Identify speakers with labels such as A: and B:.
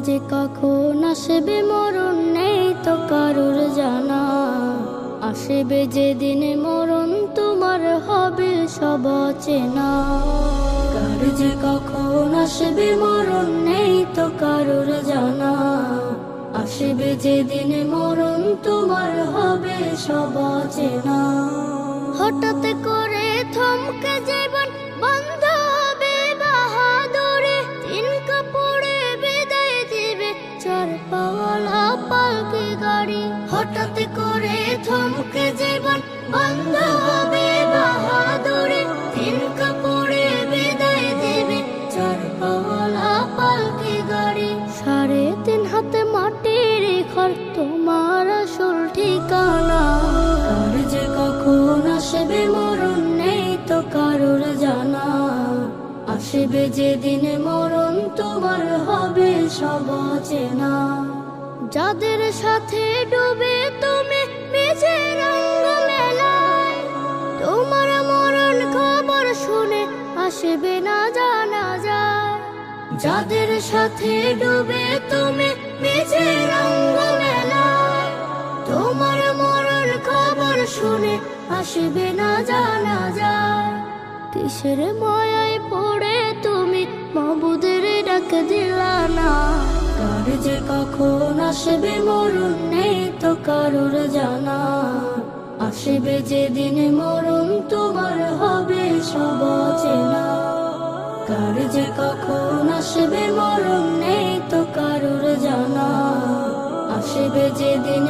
A: যে কখন আসবে মরণ নেই তো কারোর জানা। আসবে যেদিন মরণ তোমার হবে সব চেনা। কার যে কখন আসবে মরণ নেই তো কারোর জানা। আসবে যেদিন মরণ তোমার হবে সব চেনা। হঠাৎ করে থমকে জীবন বন্ধ হবে বাহাদুরে। তিন কাপড়ে বিদায় দিবে চার পাওয়ালা পালকি গাড়ি। হঠাৎ করে থমকে জীবন বন্ধ হবে বাহাদুরে। তিন কাপড়ে বিদায় দিবে চার পাওয়ালা পালকি গাড়ি। 3.5 হাতে মাটির ঘর তোমার আসল ঠিকানা। কার যে কখন আসবে মরণ নেই তো কারোর জানা। আসবে যেদিন মরণ তোমার হবে সব চেনা। যাদের সাথে ডুবে তুমি ভিজে রঙ মেলায়, তোমার মরণ খবর শুনে আসবে না জানা যায়। যাদের সাথে ডুবে তুমি ভিজে রঙ মেলায়, তোমার মরণ খবর শুনে আসবে না জানা যায়। কিসের মায়ায় পড়ে তুমি মাবুদের ডাক দিলা না। কার যে কখন আসবে মরণ নেই তো কারোর জানা। আসবে যেদিন মরণ তোমার হবে সব চেনা। কার যে কখন আসবে মরণ নেই তো কারোর জানা। আসবে যেদিন